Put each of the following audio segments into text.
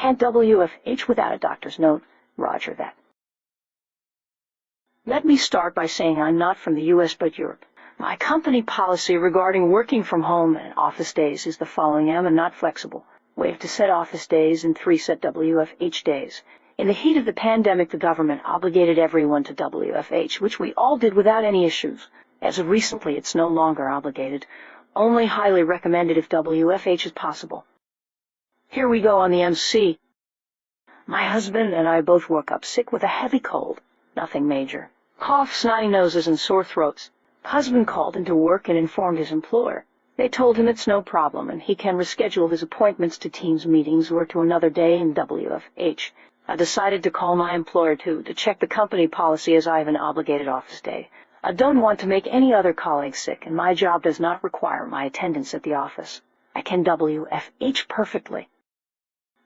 can't WFH without a doctor's note. Roger that. Let me start by saying I'm not from the U.S. but Europe. My company policy regarding working from home and office days is the following. I'm not flexible. We have to set office days and 3 set WFH days. In the heat of the pandemic, the government obligated everyone to WFH, which we all did without any issues. As of recently, it's no longer obligated. Only highly recommended if WFH is possible. Here we go on the MC. My husband and I both woke up sick with a heavy cold. Nothing major. Cough, snotty noses, and sore throats. Husband called into work and informed his employer. They told him it's no problem and he can reschedule his appointments to Teams meetings or to another day in WFH. I decided to call my employer too, to check the company policy as I have an obligated office day. I don't want to make any other colleagues sick, and my job does not require my attendance at the office. I can WFH perfectly.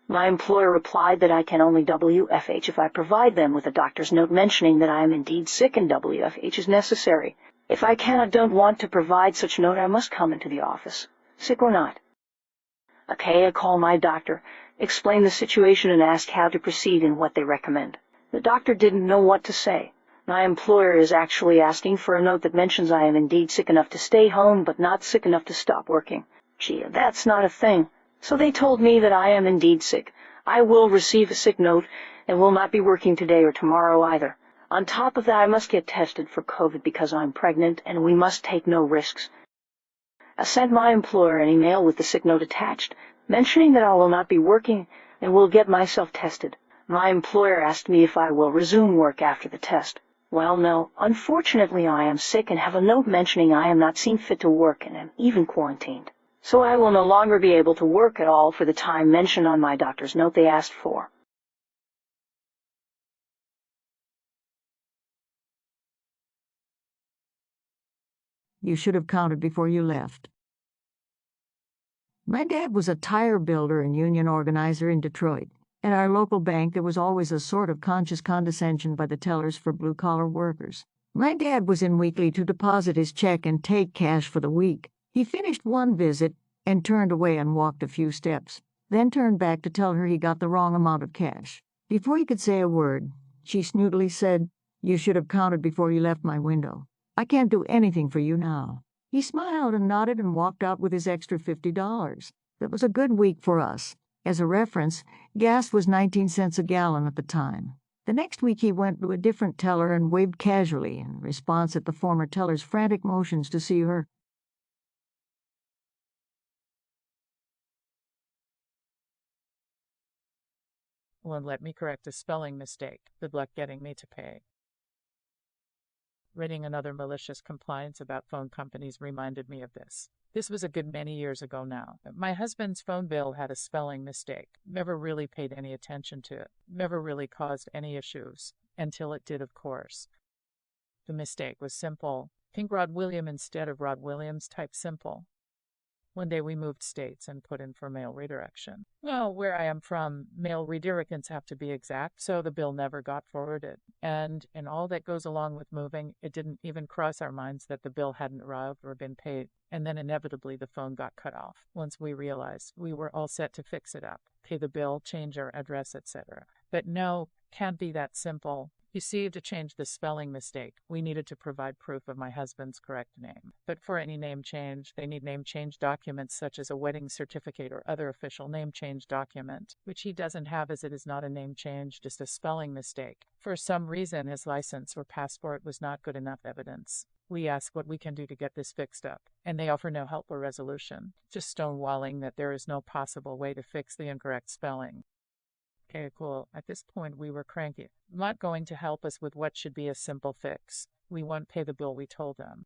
My employer replied that I can only WFH if I provide them with a doctor's note mentioning that I am indeed sick and WFH is necessary. If I don't want to provide such note, I must come into the office, sick or not. Okay, I call my doctor, explain the situation, and ask how to proceed and what they recommend. The doctor didn't know what to say. My employer is actually asking for a note that mentions I am indeed sick enough to stay home, but not sick enough to stop working. Gee, that's not a thing. So they told me that I am indeed sick. I will receive a sick note and will not be working today or tomorrow either. On top of that, I must get tested for COVID because I'm pregnant and we must take no risks. I sent my employer an email with the sick note attached, mentioning that I will not be working and will get myself tested. My employer asked me if I will resume work after the test. Well, no. Unfortunately, I am sick and have a note mentioning I am not seen fit to work and am even quarantined. So I will no longer be able to work at all for the time mentioned on my doctor's note they asked for. You should have counted before you left. My dad was a tire builder and union organizer in Detroit. At our local bank, there was always a sort of conscious condescension by the tellers for blue-collar workers. My dad was in weekly to deposit his check and take cash for the week. He finished one visit and turned away and walked a few steps, then turned back to tell her he got the wrong amount of cash. Before he could say a word, she snootily said, "You should have counted before you left my window. I can't do anything for you now." He smiled and nodded and walked out with his extra $50. That was a good week for us. As a reference, gas was 19 cents a gallon at the time. The next week he went to a different teller and waved casually in response at the former teller's frantic motions to see her. Well, let me correct a spelling mistake. Good luck getting me to pay. Reading another malicious compliance about phone companies reminded me of this. This was a good many years ago now. My husband's phone bill had a spelling mistake. Never really paid any attention to it. Never really caused any issues. Until it did, of course. The mistake was simple. Think Rod William instead of Rod Williams, type simple. One day we moved states and put in for mail redirection. Well, where I am from, mail redirections have to be exact, so the bill never got forwarded. And in all that goes along with moving, it didn't even cross our minds that the bill hadn't arrived or been paid. And then inevitably the phone got cut off. Once we realized we were all set to fix it up, pay the bill, change our address, etc. But no, can't be that simple. You see, to change the spelling mistake, we needed to provide proof of my husband's correct name. But for any name change, they need name change documents such as a wedding certificate or other official name change document, which he doesn't have as it is not a name change, just a spelling mistake. For some reason, his license or passport was not good enough evidence. We ask what we can do to get this fixed up, and they offer no help or resolution, just stonewalling that there is no possible way to fix the incorrect spelling. Okay, cool. At this point, we were cranky. Not going to help us with what should be a simple fix. We won't pay the bill, we told them.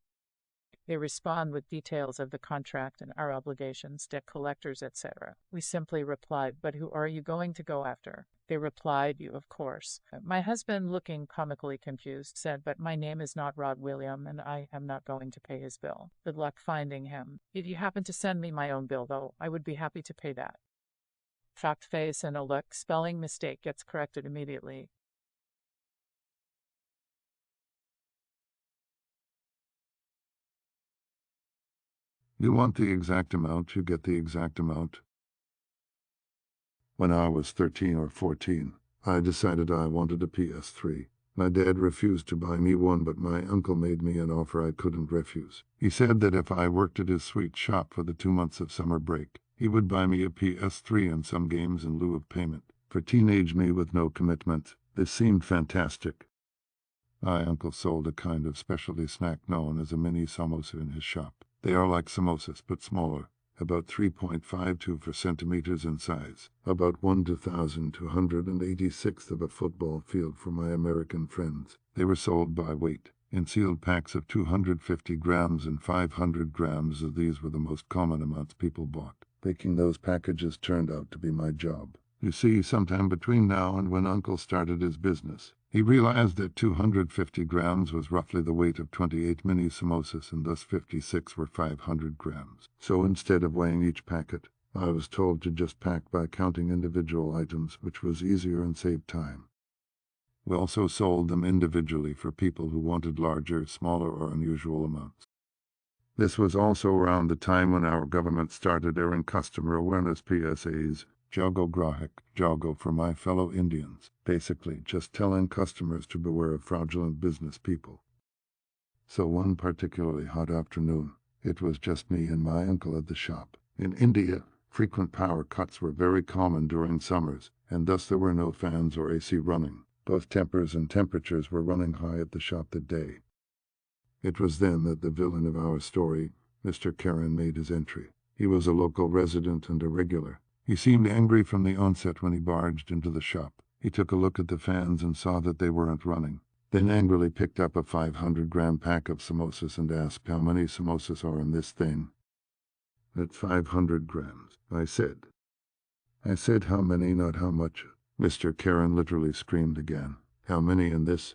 They respond with details of the contract and our obligations, debt collectors, etc. We simply replied, "But who are you going to go after?" They replied, "You, of course." My husband, looking comically confused, said, "But my name is not Rod William, and I am not going to pay his bill. Good luck finding him. If you happen to send me my own bill, though, I would be happy to pay that." Shocked face and a look, spelling mistake gets corrected immediately. You want the exact amount, you get the exact amount. When I was 13 or 14, I decided I wanted a PS3. My dad refused to buy me one, but my uncle made me an offer I couldn't refuse. He said that if I worked at his sweet shop for the 2 months of summer break, he would buy me a PS3 and some games in lieu of payment. For teenage me with no commitment, this seemed fantastic. My uncle sold a kind of specialty snack known as a mini samosa in his shop. They are like samosas but smaller, about 3.52 centimeters in size, about 1/1286th of a football field for my American friends. They were sold by weight, in sealed packs of 250 grams and 500 grams of these were the most common amounts people bought. Baking those packages turned out to be my job. You see, sometime between now and when Uncle started his business, he realized that 250 grams was roughly the weight of 28 mini samosas, and thus 56 were 500 grams. So instead of weighing each packet, I was told to just pack by counting individual items, which was easier and saved time. We also sold them individually for people who wanted larger, smaller, or unusual amounts. This was also around the time when our government started airing customer awareness PSAs, Jago Grahak, Jago for my fellow Indians, basically just telling customers to beware of fraudulent business people. So one particularly hot afternoon, it was just me and my uncle at the shop. In India, frequent power cuts were very common during summers, and thus there were no fans or AC running. Both tempers and temperatures were running high at the shop that day. It was then that the villain of our story, Mr. Karen, made his entry. He was a local resident and a regular. He seemed angry from the onset when he barged into the shop. He took a look at the fans and saw that they weren't running, then angrily picked up a 500-gram pack of samosas and asked how many samosas are in this thing. At 500 grams, I said. I said how many, not how much. Mr. Karen literally screamed again. How many in this?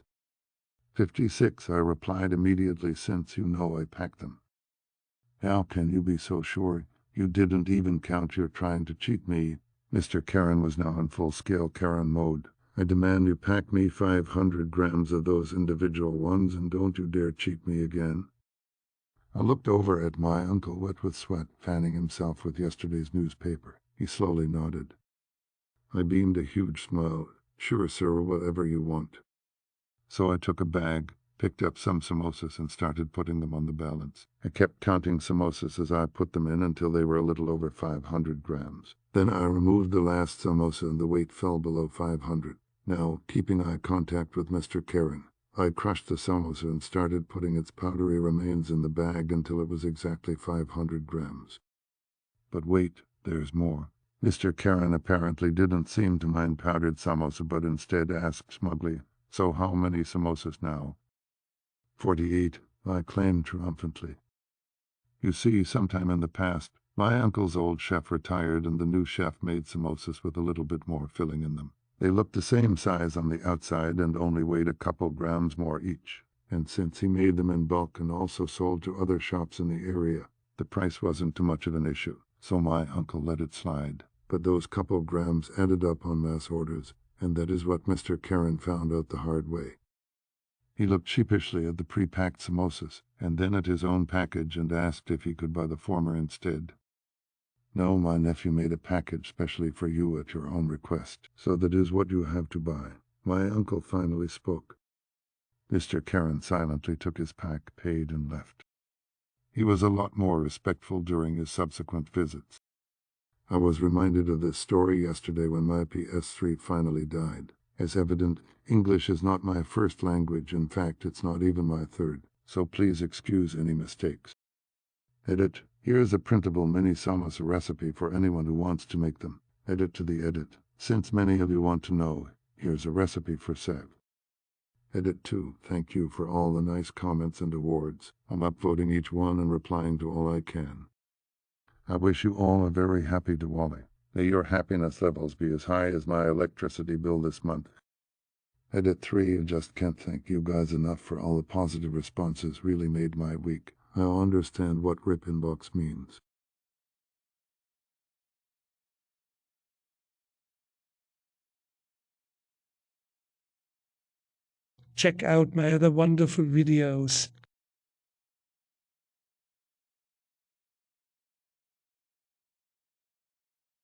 56, I replied immediately, since you know I packed them. How can you be so sure? You didn't even count. You're trying to cheat me. Mr. Karen was now in full-scale Karen mode. I demand you pack me 500 grams of those individual ones, and don't you dare cheat me again. I looked over at my uncle, wet with sweat, fanning himself with yesterday's newspaper. He slowly nodded. I beamed a huge smile. Sure, sir, whatever you want. So I took a bag, picked up some samosas, and started putting them on the balance. I kept counting samosas as I put them in until they were a little over 500 grams. Then I removed the last samosa and the weight fell below 500. Now, keeping eye contact with Mr. Karen, I crushed the samosa and started putting its powdery remains in the bag until it was exactly 500 grams. But wait, there's more. Mr. Karen apparently didn't seem to mind powdered samosa, but instead asked smugly, "So how many samosas now?" 48, I claimed triumphantly. You see, sometime in the past, my uncle's old chef retired and the new chef made samosas with a little bit more filling in them. They looked the same size on the outside and only weighed a couple grams more each. And since he made them in bulk and also sold to other shops in the area, the price wasn't too much of an issue, so my uncle let it slide. But those couple grams added up on mass orders, and that is what Mr. Karen found out the hard way. He looked sheepishly at the pre-packed samosas, and then at his own package, and asked if he could buy the former instead. No, my nephew made a package specially for you at your own request, so that is what you have to buy. My uncle finally spoke. Mr. Karen silently took his pack, paid, and left. He was a lot more respectful during his subsequent visits. I was reminded of this story yesterday when my PS3 finally died. As evident, English is not my first language. In fact, it's not even my third, so please excuse any mistakes. Edit. Here is a printable mini samosa recipe for anyone who wants to make them. Edit to the edit. Since many of you want to know, here's a recipe for Sev. Edit 2. Thank you for all the nice comments and awards. I'm upvoting each one and replying to all I can. I wish you all a very happy Diwali. May your happiness levels be as high as my electricity bill this month. Edit 3. I just can't thank you guys enough for all the positive responses. Really made my week. I understand what RIP inbox means. Check out my other wonderful videos.